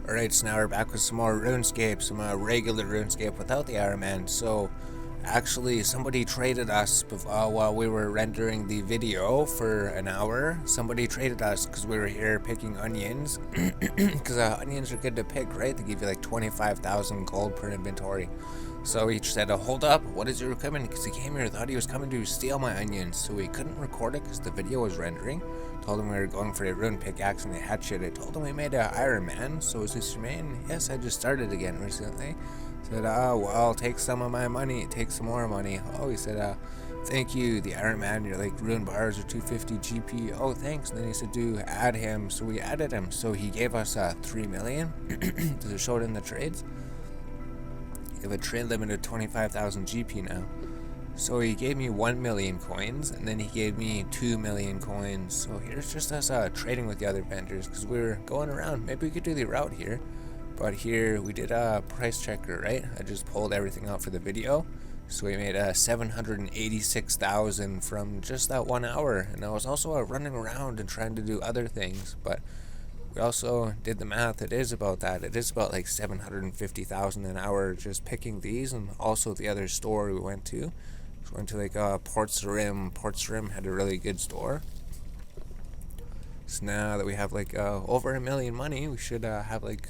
Alright, so now we're back with some more Runescape, some regular Runescape without the Iron Man. So, actually, somebody traded us while we were rendering the video for an hour. Somebody traded us because we were here picking onions. Because onions are good to pick, right? They give you like 25,000 gold per inventory. So he said, hold up, what is your equipment? Because he came here, thought he was coming to steal my onions. So we couldn't record it because the video was rendering. Told him we were going for a rune pickaxe and the hatchet. I told him we made an Iron Man. So is this your main? Yes, I just started again recently. Said, well, take some of my money. Take some more money. Oh, he said, thank you, the Iron Man. Your like rune bars are 250 GP. Oh, thanks. And then he said, add him. So we added him. So he gave us 3 million. Does it show it in the trades? You have a trade limit of 25,000 GP now. So he gave me 1 million coins, and then he gave me 2 million coins. So here's just us trading with the other vendors, because we were going around. Maybe we could do the route here. But here we did a price checker, right? I just pulled everything out for the video. So we made 786,000 from just that 1 hour. And I was also running around and trying to do other things, but we also did the math. It is about that. It is about like 750,000 an hour just picking these, and also the other store we went to. So we went to like Port's Rim. Port's Rim had a really good store. So now that we have like over 1 million money, we should have like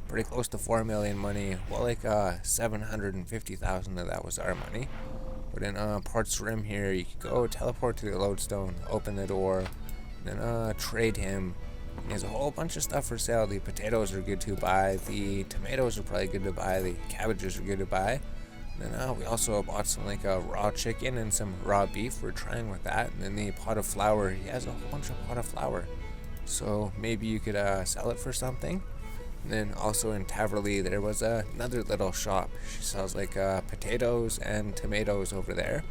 pretty close to 4 million money. Well, like 750,000 of that was our money. But in Port's Rim here, you could go teleport to the lodestone, open the door, and then trade him. He has a whole bunch of stuff for sale. The potatoes are good to buy. The tomatoes are probably good to buy. The cabbages are good to buy. And then we also bought some like raw chicken and some raw beef. We're trying with that. And then the pot of flour. He has a whole bunch of pot of flour. So maybe you could sell it for something. And then also in Taverley there was another little shop. She sells like potatoes and tomatoes over there.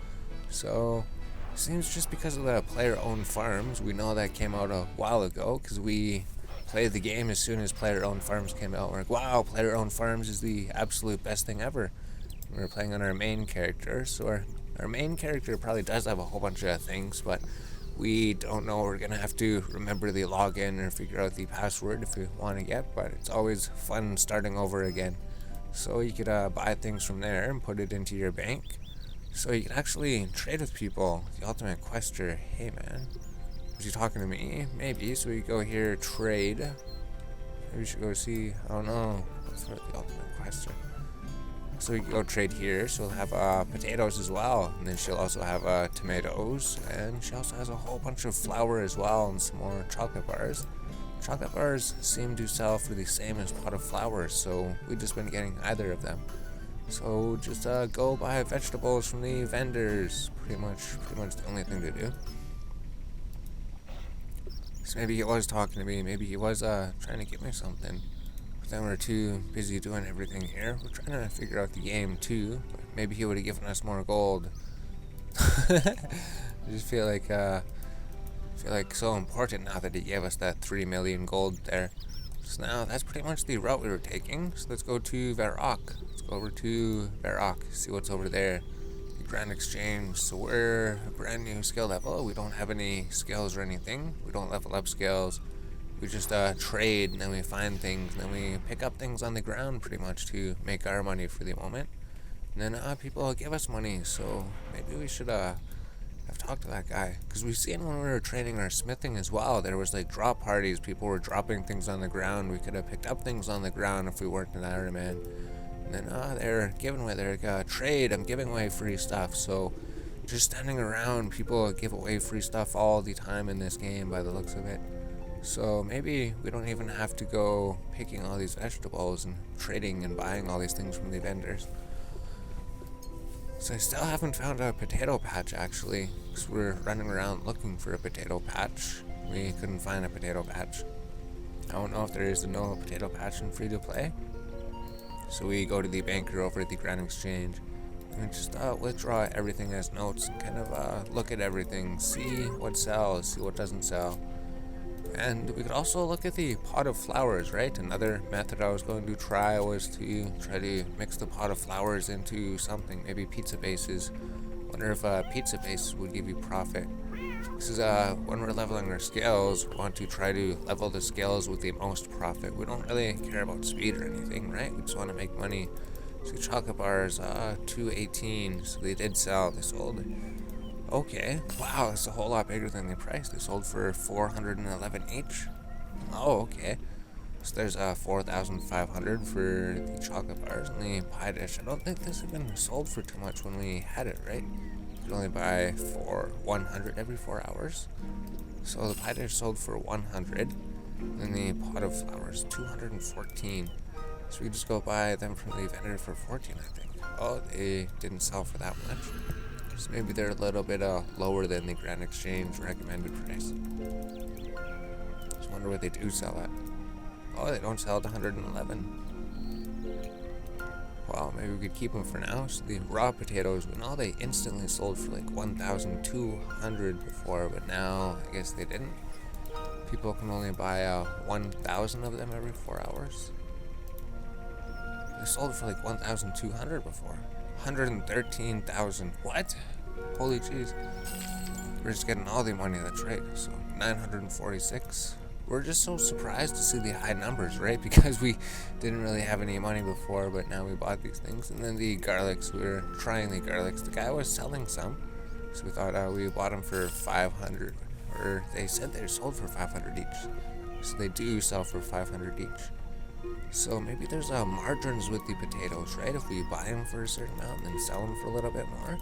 So seems just because of the player-owned farms. We know that came out a while ago because we played the game as soon as player-owned farms came out. We're like, wow, player-owned farms is the absolute best thing ever. We were playing on our main character, so our main character probably does have a whole bunch of things, but we don't know. We're going to have to remember the login or figure out the password if we want to get, but it's always fun starting over again. So you could buy things from there and put it into your bank. So you can actually trade with people. The ultimate quester. Hey man, was you talking to me? Maybe. So we go here, trade. Maybe we should go see. I don't know. What's the ultimate quester? So we can go trade here. So we'll have potatoes as well, and then she'll also have tomatoes, and she also has a whole bunch of flour as well, and some more chocolate bars. Chocolate bars seem to sell for the same as pot of flour, so we've just been getting either of them. So just go buy vegetables from the vendors. Pretty much the only thing to do. So maybe he was talking to me. Maybe he was trying to give me something. But then we're too busy doing everything here. We're trying to figure out the game too. But maybe he would have given us more gold. I just feel like so important now that he gave us that 3 million gold there. So now that's pretty much the route we were taking. So let's go to Varrock. Let's go over to Varrock, see what's over there. The Grand Exchange. So we're a brand new skill level. We don't have any skills or anything. We don't level up skills. We just trade, and then we find things, and then we pick up things on the ground pretty much to make our money for the moment. And then people give us money. So maybe we should I've talked to that guy, because we've seen when we were training our smithing as well, there was like drop parties. People were dropping things on the ground. We could have picked up things on the ground if we weren't an Iron Man. And then they're giving away, they're like, trade, I'm giving away free stuff. So just standing around, people give away free stuff all the time in this game by the looks of it. So maybe we don't even have to go picking all these vegetables and trading and buying all these things from the vendors. So I still haven't found a potato patch, actually, because we're running around looking for a potato patch. We couldn't find a potato patch. I don't know if there is no potato patch in free-to-play. So we go to the banker over at the Grand Exchange, and we just withdraw everything as notes and kind of look at everything, see what sells, see what doesn't sell. And we could also look at the pot of flowers, right? Another method I was going to try was to try to mix the pot of flowers into something, maybe pizza bases. Wonder if pizza bases would give you profit. This is when we're leveling our scales, we want to try to level the scales with the most profit. We don't really care about speed or anything, right? We just want to make money. So chocolate bars, 218. So they did sell. They sold. Okay. Wow, that's a whole lot bigger than the price. They sold for 411 each. Oh, okay. So there's 4,500 for the chocolate bars and the pie dish. I don't think this even sold for too much when we had it, right? You could only buy for 100 every 4 hours. So the pie dish sold for 100, and the pot of flowers 214. So we just go buy them from the vendor for 14, I think. Oh, they didn't sell for that much. So maybe they're a little bit lower than the Grand Exchange recommended price. Just wonder what they do sell at. Oh, they don't sell at 111. Well, maybe we could keep them for now. So the raw potatoes, we know they instantly sold for like 1,200 before, but now I guess they didn't. People can only buy 1,000 of them every 4 hours. They sold for like 1,200 before. 113,000. What? Holy jeez. We're just getting all the money, that's right. So 946. We're just so surprised to see the high numbers, right? Because we didn't really have any money before, but now we bought these things. And then the garlics, we were trying the garlics. The guy was selling some, so we thought we bought them for 500. Or they said they're sold for 500 each. So they do sell for 500 each. So maybe there's margins with the potatoes, right? If we buy them for a certain amount and then sell them for a little bit more.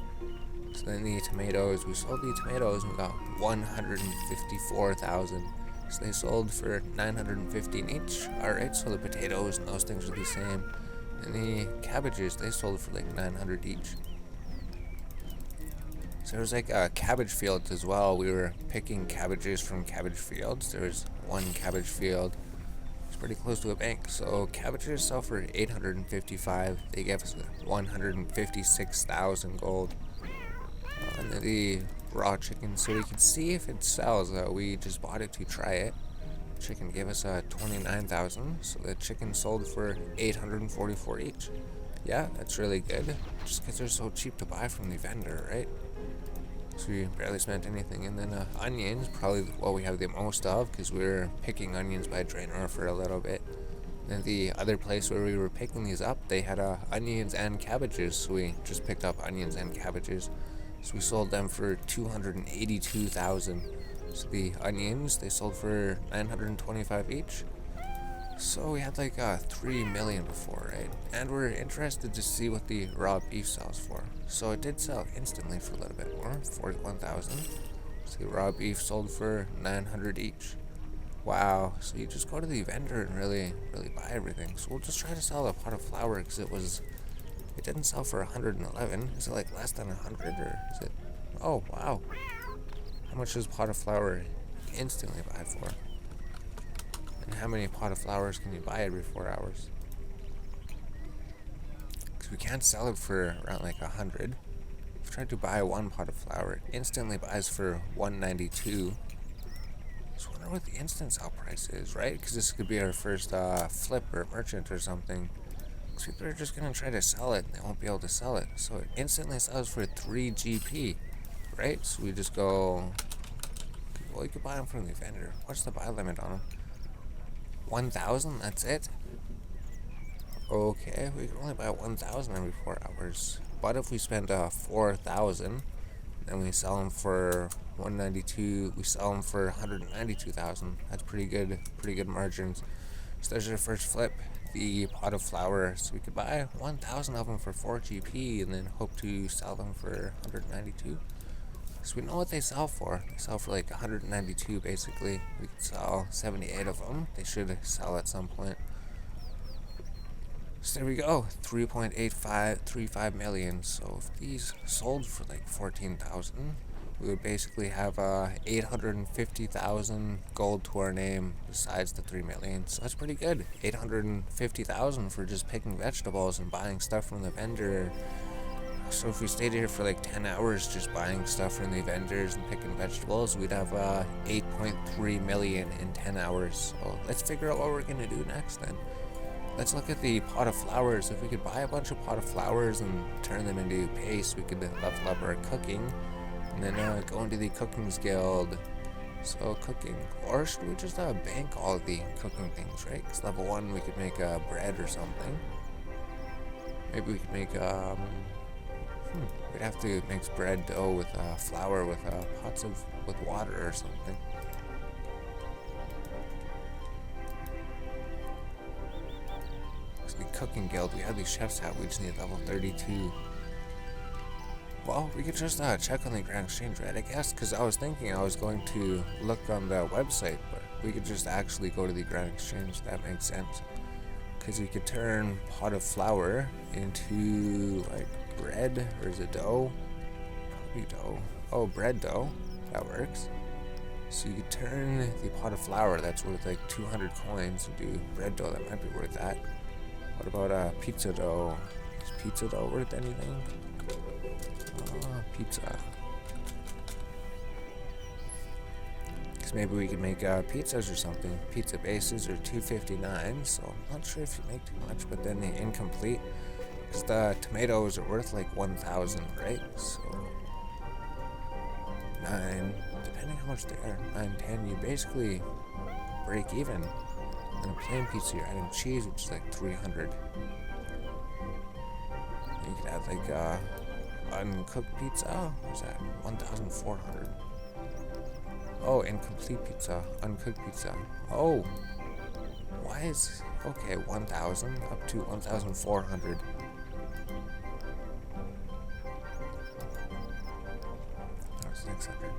So then the tomatoes, we sold the tomatoes and we got 154,000. So they sold for 915 each. Alright, so the potatoes and those things are the same. And the cabbages, they sold for like 900 each. So there was like cabbage fields as well. We were picking cabbages from cabbage fields. There was one cabbage field. It's pretty close to a bank. So cabbages sell for 855. They gave us 156,000 gold. And then the raw chicken, so we can see if it sells. We just bought it to try it. Chicken gave us 29,000, so the chicken sold for 844 each. Yeah, that's really good. Just because they're so cheap to buy from the vendor, right? So we barely spent anything. And then onions, probably what we have the most of, because we were picking onions by Draenor for a little bit. And the other place where we were picking these up, they had onions and cabbages, so we just picked up onions and cabbages. So we sold them for 282,000. So the onions, they sold for 925 each. So we had like 3 million before, right? And we're interested to see what the raw beef sells for. So it did sell instantly for a little bit more, 41,000. So the raw beef sold for 900 each. Wow, so you just go to the vendor and really buy everything. So we'll just try to sell a pot of flour because it didn't sell for 111. Is it like less than 100 or is it? Oh, wow. How much does a pot of flour instantly buy for? And how many pot of flours can you buy every 4 hours? Because we can't sell it for around like 100. If we tried to buy one pot of flour, it instantly buys for 192. So I wonder what the instant sell price is, right? Because this could be our first flip or merchant or something. People are just going to try to sell it and they won't be able to sell it. So it instantly sells for 3 GP, right? So we just go, well, you could buy them from the vendor. What's the buy limit on them? 1,000, that's it? Okay, we can only buy 1,000 every 4 hours. But if we spend 4,000, then we sell them for 192, we sell them for 192,000. That's pretty good margins. So there's our first flip. The pot of flour, so we could buy 1,000 of them for 4 GP and then hope to sell them for 192. So we know what they sell for. They sell for like 192 basically. We could sell 78 of them. They should sell at some point. So there we go, 3.8535 million. So if these sold for like 14,000, we would basically have 850,000 gold to our name besides the 3 million. So that's pretty good. 850,000 for just picking vegetables and buying stuff from the vendor. So if we stayed here for like 10 hours just buying stuff from the vendors and picking vegetables, we'd have 8.3 million in 10 hours. So let's figure out what we're going to do next then. Let's look at the pot of flowers. If we could buy a bunch of pot of flowers and turn them into paste, we could level up our cooking. And then go into the Cooking's Guild. So cooking, or should we just bank all of the cooking things, right? Because level 1 we could make bread or something. Maybe we could make we'd have to mix bread dough with flour with pots with water or something. The Cooking Guild, we have the chef's hat, we just need level 32. Well, we could just check on the Grand Exchange, right, I guess, because I was thinking I was going to look on the website, but we could just actually go to the Grand Exchange. That makes sense, because we could turn pot of flour into, like, bread, or is it dough? Probably dough. Oh, bread dough, that works. So you could turn the pot of flour that's worth like 200 coins into bread dough. That might be worth that. What about pizza dough? Is pizza dough worth anything? Pizza. Because maybe we could make pizzas or something. Pizza bases are 259, so I'm not sure if you make too much, but then the incomplete, because the tomatoes are worth like 1,000, right? So 9, depending how much they are, 9, 10, you basically break even. And a plain pizza, you're adding cheese, which is like 300. You could add like uncooked pizza. Oh, what's that? 1,400. Oh, incomplete pizza, uncooked pizza. Oh, why is okay? 1,000 up to 1,400. That was 600.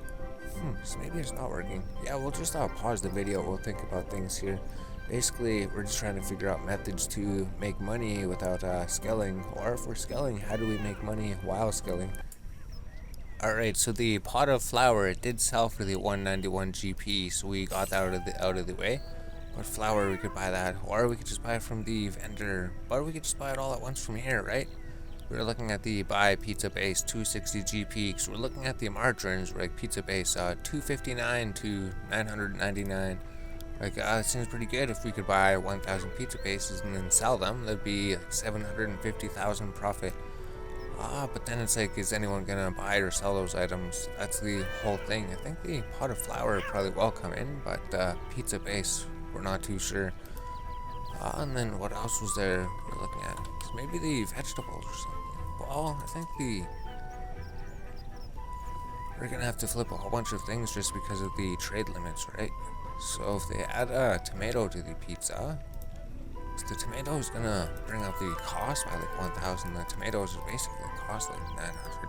So maybe it's not working. Yeah, we'll just pause the video. We'll think about things here. Basically, we're just trying to figure out methods to make money without scaling, or if we're scaling, how do we make money while scaling? Alright, so the pot of flour, it did sell for the 191 GP, so we got that out of the way. But flour, we could buy that, or we could just buy it from the vendor, but we could just buy it all at once from here, right? We're looking at the buy pizza base 260 GP, because we're looking at the margins, like pizza base 259 to 999. Like, it seems pretty good. If we could buy 1,000 pizza bases and then sell them, that'd be 750,000 profit. But then it's like, is anyone gonna buy or sell those items? That's the whole thing. I think the pot of flour probably will come in, but pizza base, we're not too sure. And then what else was there we're looking at? So maybe the vegetables or something. Well, I think we're gonna have to flip a whole bunch of things just because of the trade limits, right? So if they add a tomato to the pizza, the tomato is gonna bring up the cost by like 1,000. The tomatoes are basically cost like 900.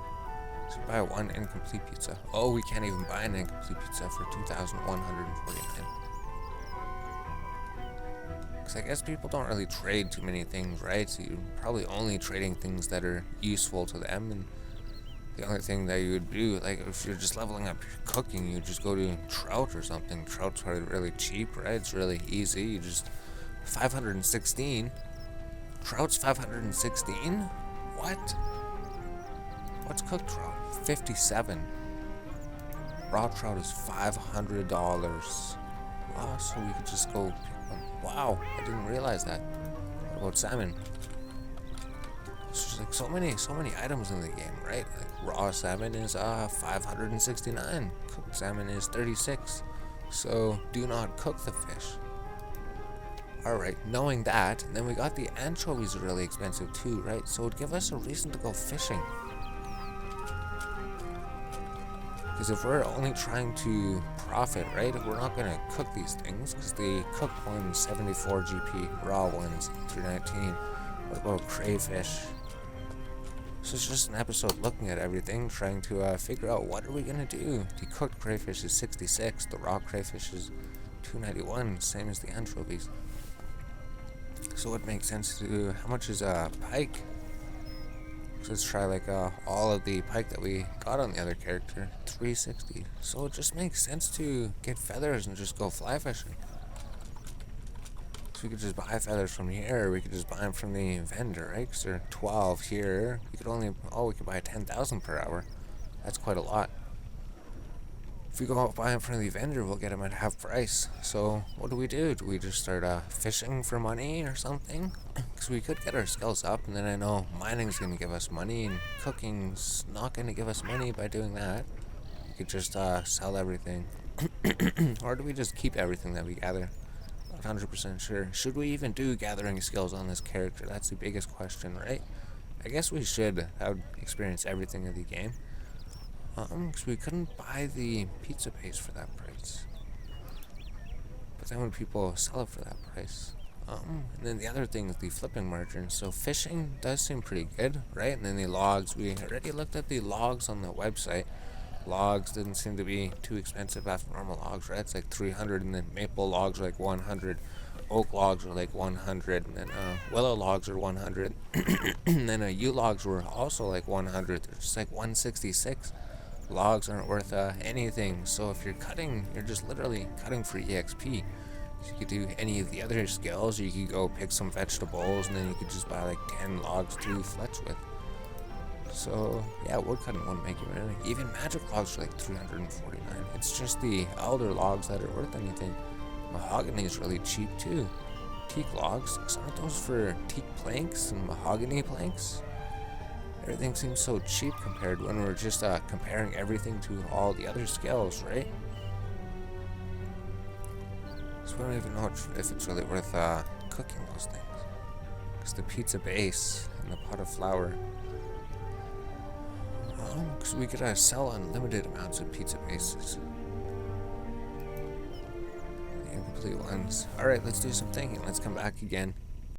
So buy one incomplete pizza. Oh, we can't even buy an incomplete pizza for 2,149. Because I guess people don't really trade too many things, right? So you're probably only trading things that are useful to them, and the only thing that you would do, like if you're just leveling up your cooking, you just go to trout or something. Trout's probably really cheap, right? It's really easy. You just 516. Trout's 516? What? What's cooked trout? 57. Raw trout is $500. Oh, so we could just go pick one. Wow, I didn't realize that. What about salmon? There's just like so many items in the game, right? Like raw salmon is 569. Cooked salmon is 36. So do not cook the fish. Alright, knowing that, then we got the anchovies are really expensive too, right? So it would give us a reason to go fishing. Because if we're only trying to profit, right, we're not going to cook these things, because the cooked one's 74 GP, raw one's 319. What about crayfish? So it's just an episode looking at everything, trying to figure out what are we going to do. The cooked crayfish is 66, the raw crayfish is 291, same as the anchovies. So it makes sense to do, how much is pike? So let's try like all of the pike that we got on the other character, 360. So it just makes sense to get feathers and just go fly fishing. So we could just buy feathers from here, or we could just buy them from the vendor, right? Because they're 12 here. We could only, we could buy 10,000 per hour. That's quite a lot. If we go out buy them from the vendor, we'll get them at half price. So what do? Do we just start fishing for money or something? Because we could get our skills up, and then I know mining's going to give us money, and cooking's not going to give us money by doing that. We could just sell everything. Or do we just keep everything that we gather? Not 100% sure. Should we even do gathering skills on this character? That's the biggest question, right? I guess we should. That would experience everything of the game. Because we couldn't buy the pizza base for that price. But then when people sell it for that price. And then the other thing is the flipping margin. So fishing does seem pretty good, right? And then the logs, we already looked at the logs on the website. Logs didn't seem to be too expensive after normal logs, right? It's like 300, and then maple logs are like 100. Oak logs are like 100, and then willow logs are 100. And then yew logs were also like 100. They're just like 166. Logs aren't worth anything. So if you're cutting, you're just literally cutting for EXP. So you could do any of the other skills. You could go pick some vegetables, and then you could just buy like 10 logs to fletch with. So yeah, woodcutting wouldn't make you money. Even magic logs are like 349. It's just the elder logs that are worth anything. Mahogany is really cheap too. Teak logs, aren't those for teak planks and mahogany planks? Everything seems so cheap compared when we're just comparing everything to all the other skills, right? So we don't even know if it's really worth cooking those things. Because the pizza base and the pot of flour. Because we could sell unlimited amounts of pizza bases. The incomplete ones. Alright, let's do some thinking. Let's come back again.